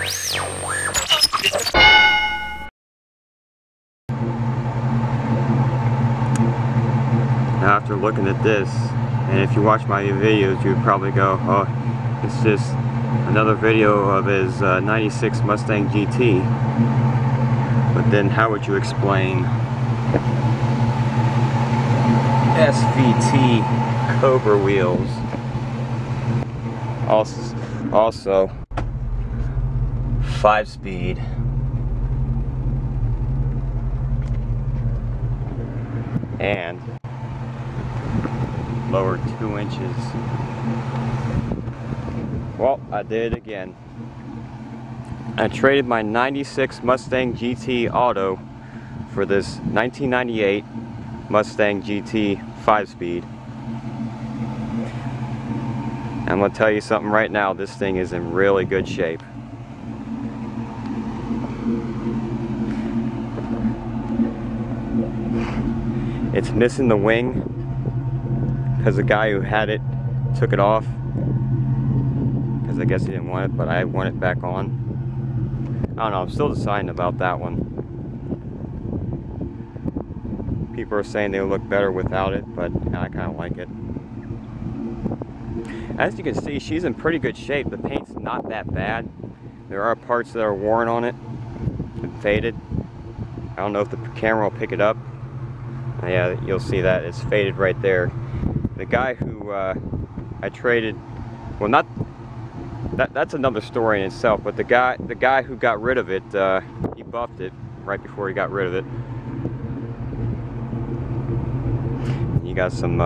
Now after looking at this, and if you watch my videos, you would probably go, oh, it's just another video of his 96 Mustang GT. But then how would you explain SVT Cobra wheels? Also 5-speed. And lower 2 inches. Well, I did it again. I traded my 96 Mustang GT Auto for this 1998 Mustang GT 5-speed. I'm going to tell you something right now, this thing is in really good shape. It's missing the wing because the guy who had it took it off because I guess he didn't want it, but I want it back on. I don't know, I'm still deciding about that one. People are saying they look better without it, but I kind of like it. As you can see, she's in pretty good shape. The paint's not that bad. There are parts that are worn on it and faded. I don't know if the camera will pick it up. Yeah, you'll see that it's faded right there. The guy who I traded, well, not that's another story in itself, but the guy who got rid of it, he buffed it right before he got rid of it. You got some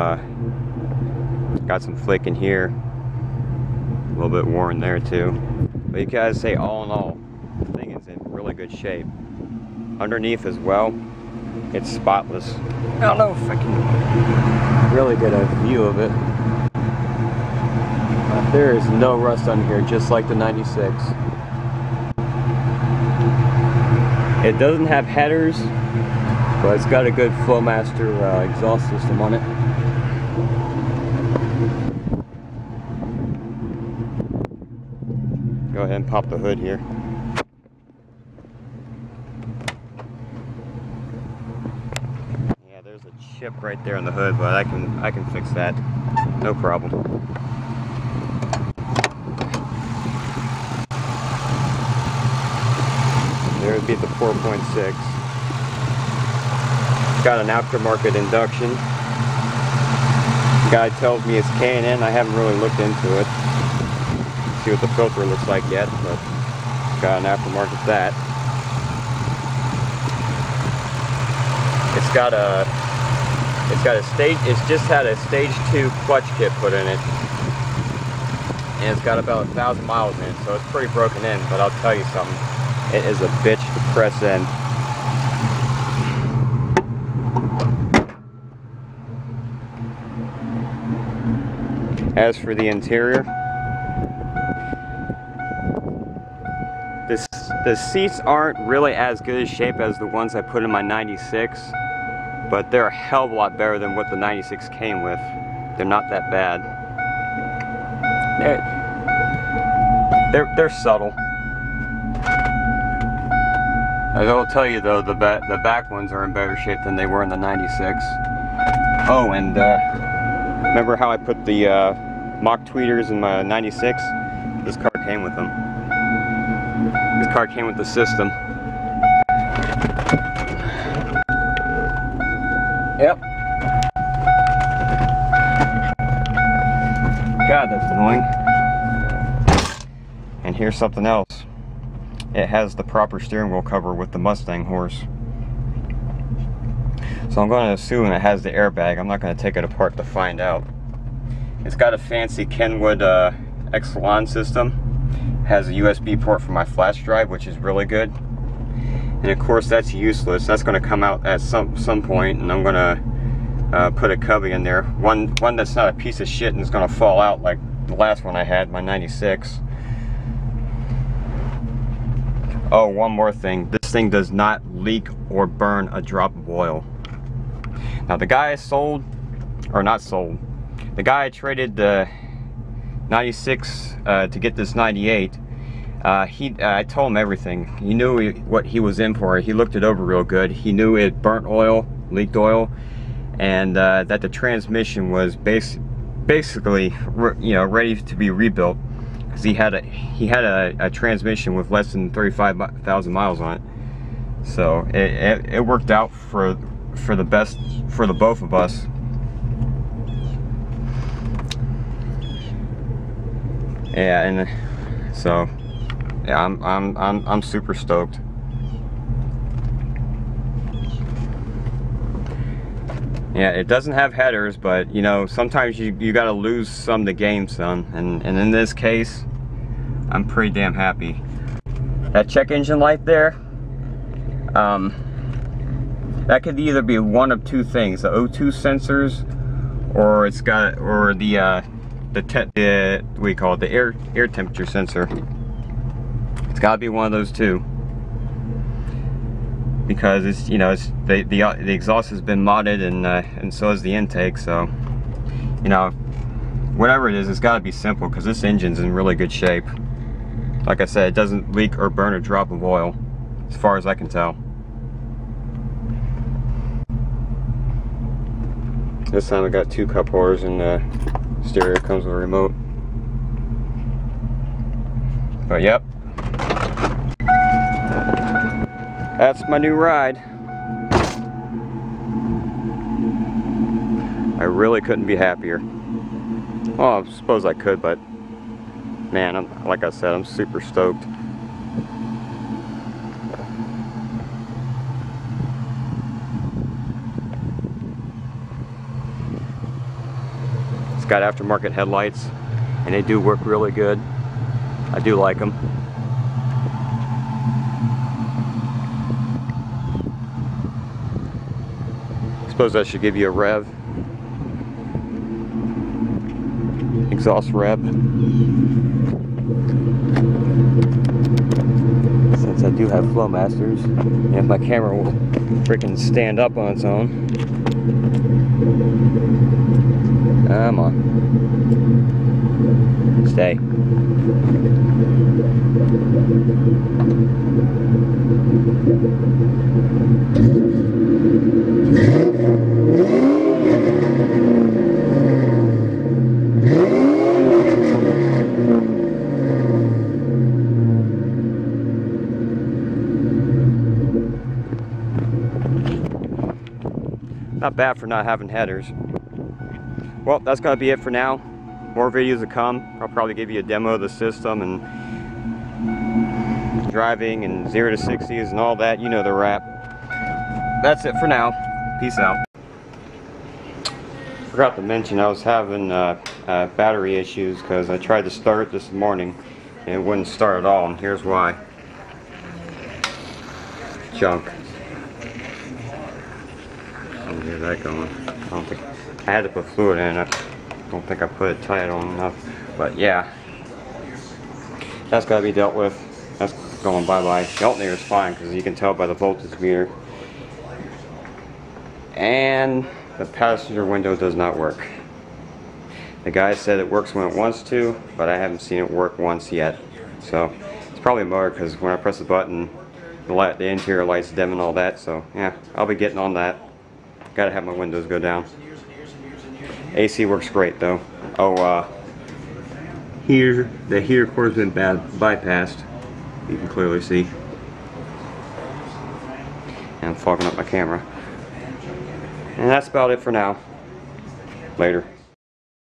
flick in here, a little bit worn there too. But you guys say, all in all, the thing is in really good shape. Underneath as well, it's spotless. I don't know if I can really get a view of it. But there is no rust on here, just like the 96. It doesn't have headers, but it's got a good Flowmaster exhaust system on it. Go ahead and pop the hood here. Yeah, there's a chip right there on the hood, but I can fix that. No problem. There would be the 4.6. Got an aftermarket induction. The guy tells me it's K&N. I haven't really looked into it. See what the filter looks like yet, but got an aftermarket that. It's just had a stage 2 clutch kit put in it, and it's got about 1,000 miles in it, so it's pretty broken in. But I'll tell you something, it is a bitch to press in. As for the interior, the seats aren't really as good a shape as the ones I put in my 96, but they're a hell of a lot better than what the 96 came with. They're not that bad. They're subtle. I will tell you though, the back ones are in better shape than they were in the 96. Oh, and remember how I put the mock tweeters in my 96? This car came with them. This car came with the system. Yep. God, that's annoying. And here's something else. It has the proper steering wheel cover with the Mustang horse. So I'm going to assume it has the airbag. I'm not going to take it apart to find out. It's got a fancy Kenwood Exelon system. It has a USB port for my flash drive, which is really good. And of course that's useless. That's going to come out at some point, and I'm going to put a cubby in there. One that's not a piece of shit and is going to fall out like the last one I had, my 96. Oh, one more thing. This thing does not leak or burn a drop of oil. Now the guy I sold, or not sold, the guy I traded the 96 to get this 98, I told him everything. He knew what he was in for. He looked it over real good. He knew it burnt oil, leaked oil, and that the transmission was basically, you know, ready to be rebuilt, because he had a transmission with less than 35,000 miles on it. So it worked out for the best for the both of us. Yeah, and so yeah, I'm super stoked. Yeah, it doesn't have headers, but you know, sometimes you gotta lose some to gain some, and in this case, I'm pretty damn happy. That check engine light there, that could either be one of two things: the O2 sensors, or it's got, or the what do we call it, the air temperature sensor. It's got to be one of those two, because it's, you know, it's the exhaust has been modded, and so is the intake. So, you know, whatever it is, it's got to be simple, because this engine's in really good shape. Like I said, it doesn't leak or burn a drop of oil, as far as I can tell. This time I got 2 cup holders, and the stereo comes with a remote. But yep, that's my new ride. I really couldn't be happier. Well, I suppose I could, but man, like I said, I'm super stoked. It's got aftermarket headlights, and they do work really good. I do like them. I suppose that should give you a rev. Exhaust rev. Since I do have Flowmasters, and if my camera will freaking stand up on its own. Come on. Stay. Not bad for not having headers. Well, that's gonna be it for now. More videos to come. I'll probably give you a demo of the system and driving and 0 to 60s and all that. You know the rap. That's it for now. Peace out. Forgot to mention I was having battery issues, because I tried to start it this morning and it wouldn't start at all, and here's why. Junk. I'll get that going. I don't think I had to put fluid in it. I don't think I put it tight on enough, but yeah, that's got to be dealt with. That's going bye-bye. The alternator is fine, because you can tell by the voltage meter. And the passenger window does not work. The guy said it works when it wants to, but I haven't seen it work once yet. So it's probably a motor, because when I press the button, the interior lights dim and all that. So yeah, I'll be getting on that. Gotta have my windows go down. AC works great though. Oh, here, the heater cord's been bypassed. You can clearly see. And I'm fogging up my camera. And that's about it for now. Later.